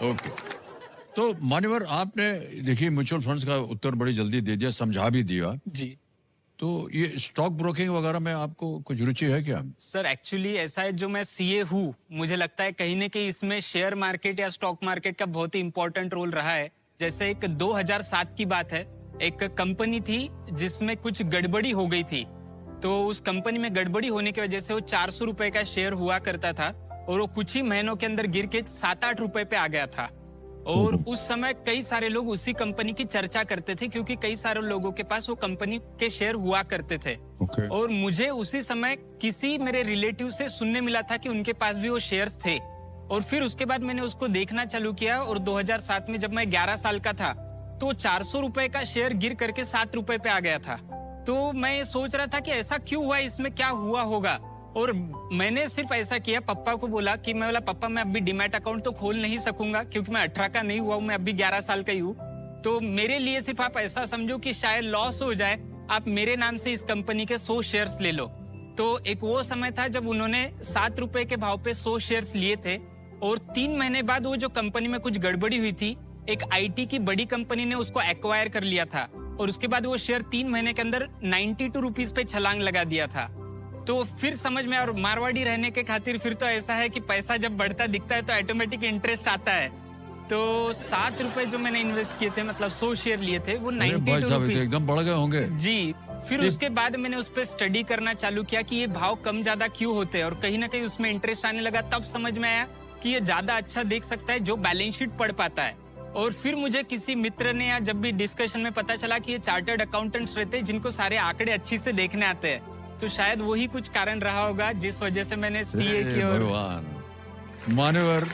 Okay. तो मान्यवर आपने देखिए म्यूचुअल फंड्स का उत्तर बड़ी जल्दी दे दिया, समझा भी दिया। जी। तो ये स्टॉक ब्रोकिंग वगैरह में आपको कुछ रुचि है क्या? सर एक्चुअली ऐसा है, जो मैं सीए हूँ, मुझे लगता है कहीं न कहीं इसमें शेयर मार्केट या स्टॉक मार्केट का बहुत ही इम्पोर्टेंट रोल रहा है। जैसे एक 2007 की बात है, एक कंपनी थी जिसमें कुछ गड़बड़ी हो गई थी। तो उस कंपनी में गड़बड़ी होने की वजह से वो ₹400 का शेयर हुआ करता था और वो कुछ ही महीनों के अंदर गिर के ₹7-8 पे आ गया था। और हम्म। उस समय कई सारे लोग उसी कंपनी की चर्चा करते थे, क्योंकि कई सारे लोगों के पास वो कंपनी के शेयर हुआ करते थे। ओके। और मुझे उसी समय किसी मेरे रिलेटिव से सुनने मिला था कि उनके पास भी वो शेयर्स थे। और फिर उसके बाद मैंने उसको देखना चालू किया और 2007 में जब मैं 11 साल का था, तो ₹400 का शेयर गिर करके ₹7 पे आ गया था। तो मैं ये सोच रहा था कि ऐसा क्यों हुआ, इसमें क्या हुआ होगा। और मैंने सिर्फ ऐसा किया, पापा को बोला कि मैं बोला पापा मैं अभी डीमैट अकाउंट तो खोल नहीं सकूंगा, क्योंकि मैं 18 का नहीं हुआ हूं, मैं अभी 11 साल का ही हूँ। तो मेरे लिए सिर्फ आप ऐसा समझो कि शायद लॉस हो जाए, आप मेरे नाम से इस कंपनी के 100 शेयर्स ले लो। तो एक वो समय था जब उन्होंने ₹7 के भाव पे 100 शेयर्स लिए थे। और 3 महीने बाद वो जो कंपनी में कुछ गड़बड़ी हुई थी, एक आईटी की बड़ी कंपनी ने उसको एक्वायर कर लिया था। और उसके बाद वो शेयर 3 महीने के अंदर ₹92 पे छलांग लगा दिया था। तो फिर समझ में, और मारवाड़ी रहने के खातिर फिर तो ऐसा है कि पैसा जब बढ़ता दिखता है तो ऑटोमेटिक इंटरेस्ट आता है। तो ₹7 जो मैंने इन्वेस्ट किए थे, मतलब 100 शेयर लिए थे, वो अरे भाई साहब, ये तो ₹92। एकदम बढ़ गए होंगे। जी। फिर ये उसके बाद मैंने उस पर स्टडी करना चालू किया कि ये भाव कम ज्यादा क्यों होते हैं, और कहीं ना कहीं उसमें इंटरेस्ट आने लगा। तब समझ में आया कि ये ज्यादा अच्छा देख सकता है जो बैलेंस शीट पढ़ पाता है। और फिर मुझे किसी मित्र ने, या जब भी डिस्कशन में पता चला कि ये चार्टर्ड अकाउंटेंट्स रहते हैं जिनको सारे आंकड़े अच्छी से देखने आते हैं। तो शायद वही कुछ कारण रहा होगा जिस वजह से मैंने सीए हे की और भगवान। मान्यवर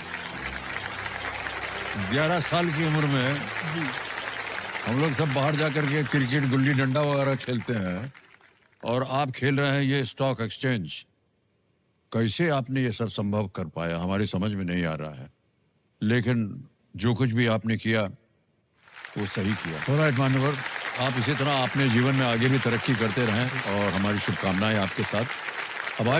11 साल की उम्र में जी। हम लोग सब बाहर जाकर के क्रिकेट गुल्ली डंडा वगैरह खेलते हैं और आप खेल रहे हैं ये स्टॉक एक्सचेंज। कैसे आपने ये सब संभव कर पाया, हमारी समझ में नहीं आ रहा है। लेकिन जो कुछ भी आपने किया वो सही किया। ऑलराइट मान्यवर, आप इसी तरह अपने जीवन में आगे भी तरक्की करते रहें और हमारी शुभकामनाएं आपके साथ। अब आए